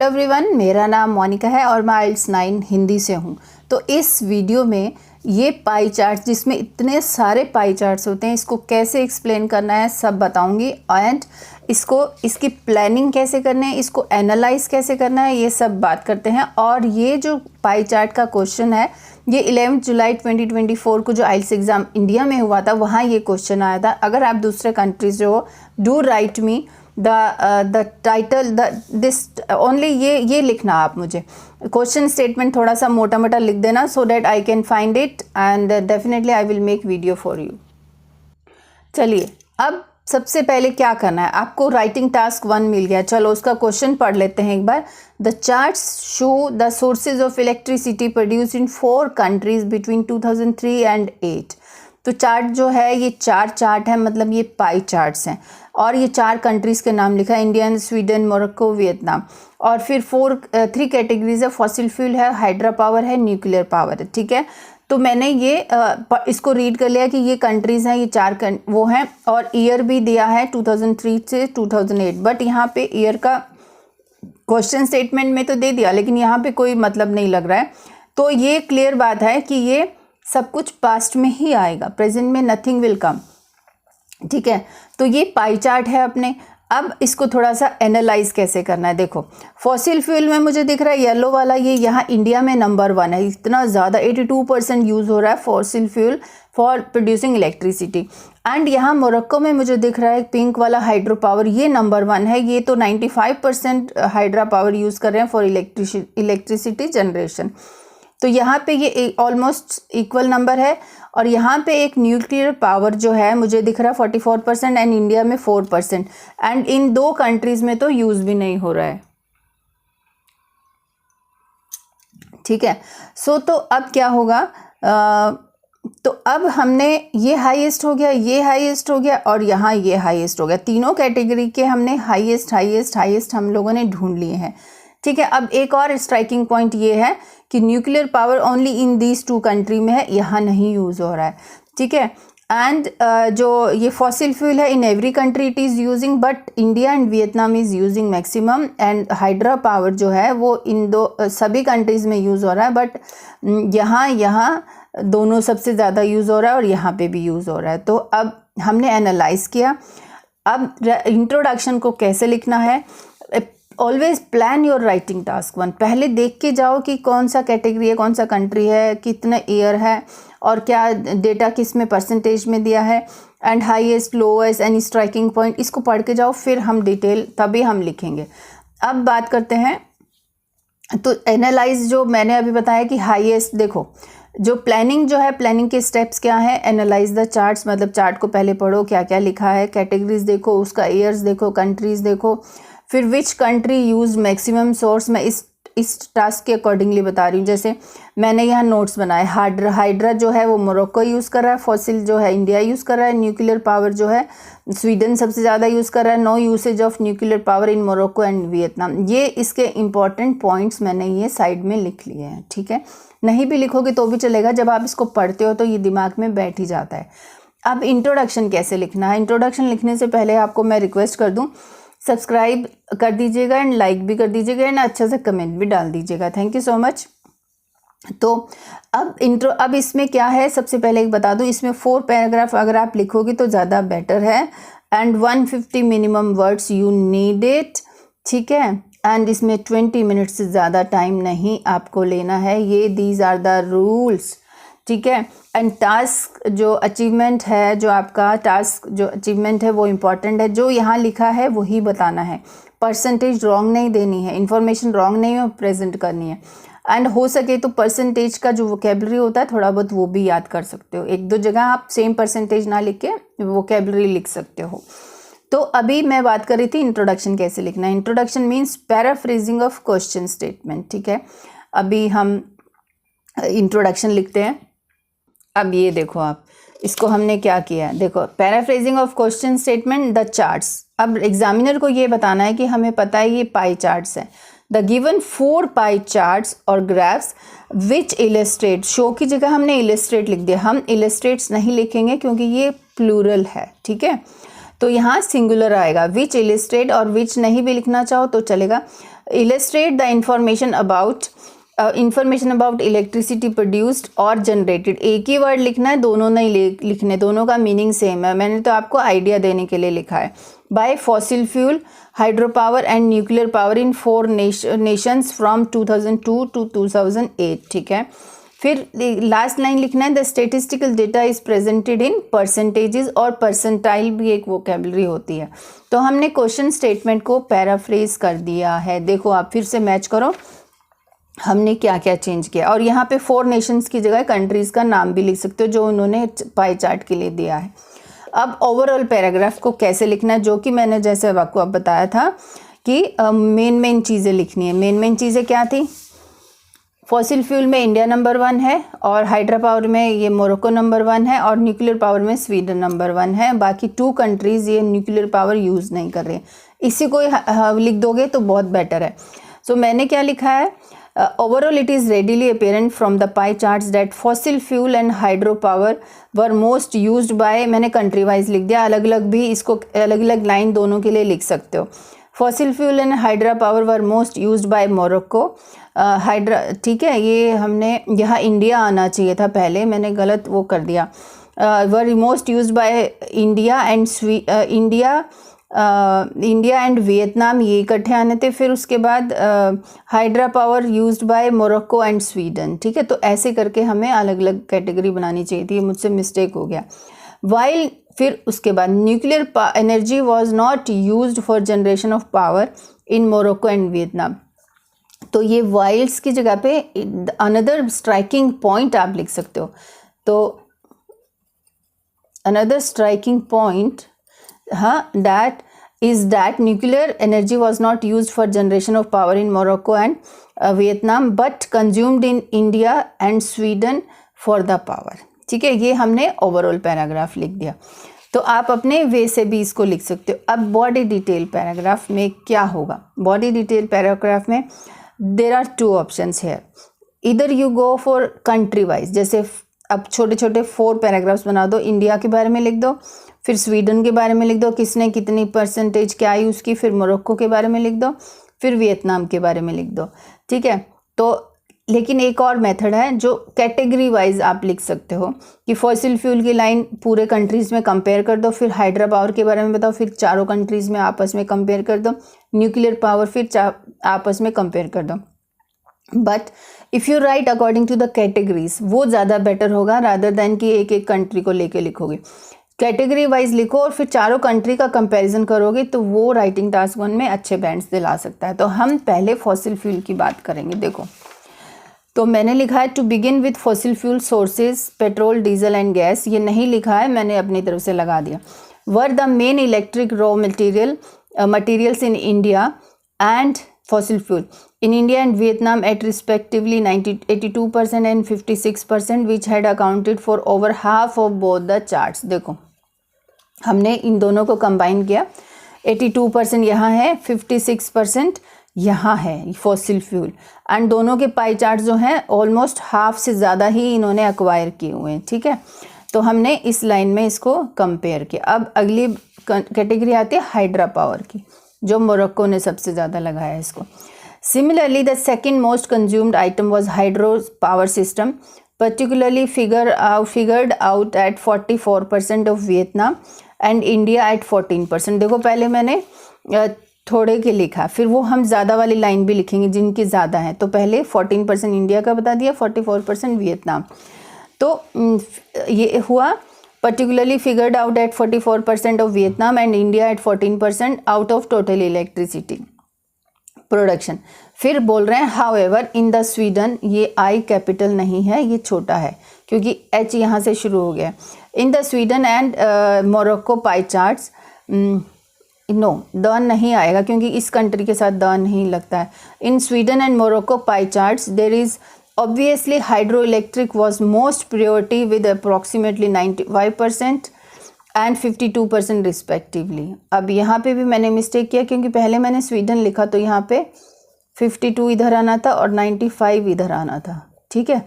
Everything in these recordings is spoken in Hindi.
एवरीवन, मेरा नाम मोनिका है और मैं IELTS 9 हिंदी से हूँ। तो इस वीडियो में ये पाई चार्ट, जिसमें इतने सारे पाई चार्ट्स होते हैं, इसको कैसे एक्सप्लेन करना है सब बताऊंगी। एंड इसकी प्लानिंग कैसे करना है, इसको एनालाइज कैसे करना है, ये सब बात करते हैं। और ये जो पाई चार्ट का क्वेश्चन है, ये 11 जुलाई 2024 को जो IELTS एग्ज़ाम इंडिया में हुआ था, वहाँ ये क्वेश्चन आया था। अगर आप दूसरे कंट्रीज जो हो, do right me the title this only, ये लिखना आप मुझे। क्वेश्चन स्टेटमेंट थोड़ा सा मोटा मोटा लिख देना, so that I can find it and definitely I will make video for you. चलिए, अब सबसे पहले क्या करना है, आपको राइटिंग टास्क 1 मिल गया। चलो उसका क्वेश्चन पढ़ लेते हैं एक बार। The charts show the sources of electricity produce in 4 countries between 2003 and 8। तो चार्ट जो है, ये 4 चार्ट है, मतलब ये पाई चार्ट्स हैं। और ये 4 कंट्रीज़ के नाम लिखा है, इंडिया, स्वीडन, मोरक्को, वियतनाम। और फिर 3 कैटेगरीज है, फॉसिल फ्यूल है, हाइड्रो पावर है, न्यूक्लियर पावर है। ठीक है, तो मैंने ये इसको रीड कर लिया कि ये कंट्रीज़ हैं, ये 4 वो हैं। और ईयर भी दिया है 2003 से 2008, बट यहाँ पे ईयर का क्वेश्चन स्टेटमेंट में तो दे दिया, लेकिन यहाँ पे कोई मतलब नहीं लग रहा है। तो ये क्लियर बात है कि ये सब कुछ पास्ट में ही आएगा, प्रेजेंट में नथिंग विल कम। ठीक है, तो ये पाई चार्ट है अपने। अब इसको थोड़ा सा एनालाइज कैसे करना है, देखो। फॉसिल फ्यूल में मुझे दिख रहा है येलो वाला, ये यहाँ इंडिया में नंबर 1 है। इतना ज़्यादा 82% यूज़ हो रहा है fossil fuel for producing electricity. And यहाँ मोरक्को में मुझे दिख रहा है पिंक वाला हाइड्रो पावर, ये नंबर 1 है। ये तो 95% हाइड्रो पावर यूज़ कर रहे हैं फॉर इलेक्ट्रिसिटी जनरेशन। तो यहाँ पे ये ऑलमोस्ट इक्वल नंबर है। और यहाँ पे एक न्यूक्लियर पावर जो है मुझे दिख रहा है 44% एंड इंडिया में 4%। एंड इन 2 कंट्रीज़ में तो यूज़ भी नहीं हो रहा है। ठीक है, सो तो अब क्या होगा, तो अब हमने ये हाईएस्ट हो गया, ये हाईएस्ट हो गया और यहाँ ये हाईएस्ट हो गया। तीनों कैटेगरी के हमने हाईएस्ट हम लोगों ने ढूंढ लिए हैं। ठीक है, अब एक और स्ट्राइकिंग पॉइंट ये है कि nuclear power only in these 2 country में है, यहाँ नहीं यूज़ हो रहा है। ठीक है, एंड जो ये फॉसिल फ्यूल है, in every country it is using, but India and Vietnam is using maximum. And hydro power जो है वो इन सभी कंट्रीज़ में यूज़ हो रहा है, बट यहाँ दोनों सबसे ज़्यादा यूज़ हो रहा है और यहाँ पे भी यूज़ हो रहा है। तो अब हमने एनालाइज किया। अब इंट्रोडक्शन को कैसे लिखना है, always plan your writing task 1। पहले देख के जाओ कि कौन सा कैटेगरी है, कौन सा कंट्री है, कितना ईयर है और क्या डेटा किस में परसेंटेज में दिया है, and highest, lowest and striking point, इसको पढ़ के जाओ, फिर हम डिटेल तभी हम लिखेंगे। अब बात करते हैं, तो एनालाइज जो मैंने अभी बताया कि हाईएस्ट, देखो जो प्लानिंग जो है, प्लानिंग के स्टेप्स क्या है, एनालाइज द चार्ट्स, मतलब चार्ट को पहले पढ़ो क्या क्या लिखा है, कैटेगरीज देखो, उसका ईयर्स देखो, कंट्रीज देखो, फिर which country use maximum source. मैं इस टास्क के अकॉर्डिंगली बता रही हूँ। जैसे मैंने यहाँ नोट्स बनाए, हाइड्रा जो है वो मोरक्को यूज़ कर रहा है, फॉसिल जो है इंडिया यूज़ कर रहा है, न्यूक्लियर पावर जो है स्वीडन सबसे ज़्यादा यूज़ कर रहा है, no usage of nuclear power in Morocco and Vietnam. ये इसके इंपॉर्टेंट पॉइंट्स मैंने ये साइड में लिख लिए हैं। ठीक है, नहीं भी लिखोगे तो भी चलेगा, जब आप इसको पढ़ते हो तो ये दिमाग में बैठ ही जाता है। अब इंट्रोडक्शन कैसे लिखना है, इंट्रोडक्शन लिखने से पहले आपको मैं रिक्वेस्ट कर दूँ, सब्सक्राइब कर दीजिएगा एंड लाइक भी कर दीजिएगा एंड अच्छा सा कमेंट भी डाल दीजिएगा। Thank you so much. तो अब इसमें क्या है, सबसे पहले एक बता दूं, इसमें 4 पैराग्राफ अगर आप लिखोगे तो ज़्यादा बेटर है। And 150 minimum words you need it. ठीक है, एंड इसमें 20 मिनट से ज़्यादा टाइम नहीं आपको लेना है। ये दीज आर द रूल्स। ठीक है, एंड टास्क जो अचीवमेंट है, जो आपका टास्क जो अचीवमेंट है वो इम्पॉर्टेंट है। जो यहाँ लिखा है वही बताना है, परसेंटेज रॉन्ग नहीं देनी है, इन्फॉर्मेशन रॉन्ग नहीं है, प्रेजेंट करनी है। एंड हो सके तो परसेंटेज का जो वोकेबलरी होता है थोड़ा बहुत वो भी याद कर सकते हो। 1-2 जगह आप सेम परसेंटेज ना लिख के वोकेबलरी लिख सकते हो। तो अभी मैं बात कर रही थी इंट्रोडक्शन कैसे लिखना है। Introduction means paraphrasing of question statement. ठीक है, अभी हम इंट्रोडक्शन लिखते हैं। अब ये देखो, आप इसको हमने क्या किया है, देखो, paraphrasing of question statement, the charts. अब एग्जामिनर को ये बताना है कि हमें पता है ये पाई चार्ट्स हैं। द गिवन 4 पाई चार्ट्स और ग्राफ्स विच इलस्ट्रेट, शो की जगह हमने इलस्ट्रेट लिख दिया, हम इलस्ट्रेट्स नहीं लिखेंगे क्योंकि ये प्लूरल है। ठीक है, तो यहाँ सिंगुलर आएगा। विच इलिस्ट्रेट, और विच नहीं भी लिखना चाहो तो चलेगा। Illustrate the information about electricity produced और जनरेटेड। एक ही वर्ड लिखना है, दोनों नहीं लिखने, दोनों का मीनिंग सेम है। मैंने तो आपको आइडिया देने के लिए लिखा है। By fossil fuel, hydro power and nuclear power in 4 nations from 2002 to 2008। ठीक है, फिर लास्ट लाइन लिखना है the statistical data is presented in percentages, और परसेंटाइल भी एक वोकेबलरी होती है। तो हमने क्वेश्चन स्टेटमेंट को पैराफ्रेज कर दिया है। देखो आप फिर से मैच करो हमने क्या क्या चेंज किया। और यहाँ पे 4 नेशंस की जगह कंट्रीज़ का नाम भी लिख सकते हो जो उन्होंने पाई चार्ट के लिए दिया है। अब ओवरऑल पैराग्राफ को कैसे लिखना है, जो कि मैंने जैसे आपको अब बताया था कि मेन चीज़ें लिखनी है। मेन चीज़ें क्या थी? फॉसिल फ्यूल में इंडिया नंबर 1 है, और हाइड्रो पावर में ये मोरक्को नंबर 1 है, और न्यूक्लियर पावर में स्वीडन नंबर 1 है। बाकी 2 कंट्रीज़ ये न्यूक्लियर पावर यूज़ नहीं कर रहे हैं। इसी को लिख दोगे तो बहुत बेटर है। सो मैंने क्या लिखा है? Overall, it is readily apparent from the pie charts that fossil fuel and hydropower were most used by, मैंने country wise लिख दिया, अलग अलग भी इसको अलग अलग लाइन दोनों के लिए लिख सकते हो। Fossil fuel and hydropower were most used by Morocco। ठीक है, ये हमने यहाँ इंडिया आना चाहिए था पहले, मैंने गलत वो कर दिया। were most used by India and Vietnam, ये इकट्ठे आने थे। फिर उसके बाद hydra power used by Morocco and Sweden. ठीक है, तो ऐसे करके हमें अलग अलग कैटेगरी बनानी चाहिए थी, मुझसे मिस्टेक हो गया। वाइल, फिर उसके बाद nuclear energy was not used for generation of power in Morocco and Vietnam. तो ये वाइल्स की जगह पे अनदर स्ट्राइकिंग पॉइंट आप लिख सकते हो। तो another striking point that is that nuclear energy was not used for generation of power in Morocco and Vietnam but consumed in India and Sweden for the power। ठीक है, ये हमने ओवरऑल पैराग्राफ लिख दिया। तो आप अपने वे से भी इसको लिख सकते हो। अब बॉडी डिटेल पैराग्राफ में क्या होगा? बॉडी डिटेल पैराग्राफ में देर आर 2 ऑप्शंस है। इधर you go for country wise, जैसे अब छोटे छोटे 4 पैराग्राफ्स बना दो। इंडिया के बारे में लिख दो, फिर स्वीडन के बारे में लिख दो, किसने कितनी परसेंटेज क्या आई उसकी, फिर मोरक्को के बारे में लिख दो, फिर वियतनाम के बारे में लिख दो। ठीक है, तो लेकिन एक और मेथड है जो कैटेगरी वाइज आप लिख सकते हो कि फॉसिल फ्यूल की लाइन पूरे कंट्रीज़ में कंपेयर कर दो, फिर हाइड्रो पावर के बारे में बताओ, फिर चारों कंट्रीज़ में आपस में कंपेयर कर दो, न्यूक्लियर पावर फिर आपस में कंपेयर कर दो। But if you write according to the categories, वो ज़्यादा बेटर होगा रादर देन कि एक एक कंट्री को लेके लिखोगे। कैटेगरी वाइज लिखो और फिर चारों कंट्री का कंपैरिजन करोगे तो वो राइटिंग टास्क 1 में अच्छे बैंड्स दिला सकता है। तो हम पहले फॉसिल फ्यूल की बात करेंगे। देखो, तो मैंने लिखा है to begin with fossil fuel sources petrol, diesel and gas. ये नहीं लिखा है, मैंने अपनी तरफ से लगा दिया। Were the main electric raw materials in India and fossil fuel in India and Vietnam at respectively 82% and 56%, which had accounted for over half of both the charts। देखो हमने इन दोनों को कंबाइन किया, 82% यहाँ है, 56% यहाँ है फॉसिल फ्यूल, एंड दोनों के पाई चार्ट जो हैं ऑलमोस्ट हाफ से ज़्यादा ही इन्होंने एक्वायर किए हुए हैं। ठीक है, तो हमने इस लाइन में इसको कंपेयर किया। अब अगली कैटेगरी आती है हाइड्रा पावर की, जो मोरक्को ने सबसे ज़्यादा लगाया है इसको। Similarly the second most consumed item was hydro power system, particularly figured out at 44% of Vietnam and India at 14%। देखो पहले मैंने थोड़े के लिखा, फिर वो हम ज़्यादा वाली लाइन भी लिखेंगे जिनकी ज़्यादा है। तो पहले 14% इंडिया का बता दिया, 44% वियतनाम। तो ये हुआ particularly figured out at 44% of Vietnam and India at 14% out of total electricity production। फिर बोल रहे हैं however in the Sweden, ये I कैपिटल नहीं है, ये छोटा है क्योंकि H यहाँ से शुरू हो गया। in the Sweden and Morocco pie charts, know the नहीं आएगा क्योंकि इस कंट्री के साथ द नहीं लगता है। in Sweden and Morocco pie charts there is obviously hydroelectric was most priority with approximately 95% and 52% respectively। अब यहाँ पे भी मैंने मिस्टेक किया क्योंकि पहले मैंने स्वीडन लिखा तो यहाँ पे 52 इधर आना था और 95 इधर आना था। ठीक है,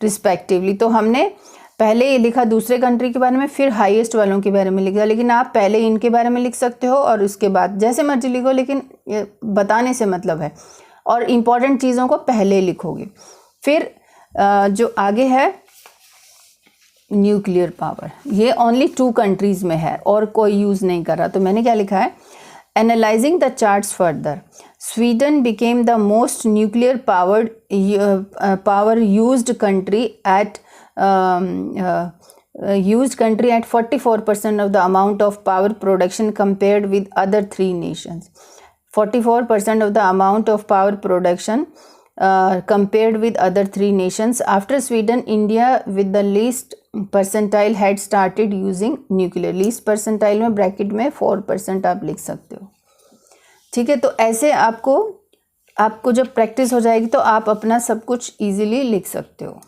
रिस्पेक्टिवली। तो हमने पहले ये लिखा दूसरे कंट्री के बारे में, फिर हाईएस्ट वालों के बारे में लिखा, लेकिन आप पहले इनके बारे में लिख सकते हो और उसके बाद जैसे मर्जी लिखो, लेकिन ये बताने से मतलब है, और इम्पॉर्टेंट चीज़ों को पहले लिखोगे। फिर जो आगे है न्यूक्लियर पावर, ये ओनली 2 कंट्रीज़ में है और कोई यूज़ नहीं कर रहा। तो मैंने क्या लिखा है, analysing the charts further, Sweden became the most nuclear power used country at 44% of the amount of power production compared with other 3 nations. 44% of the amount of power production compared with other 3 nations. After Sweden, India with the least percentile had started using nuclear. least percentile में ब्रैकेट में 4% आप लिख सकते हो। ठीक है, तो ऐसे आपको जब प्रैक्टिस हो जाएगी तो आप अपना सब कुछ इजीली लिख सकते हो।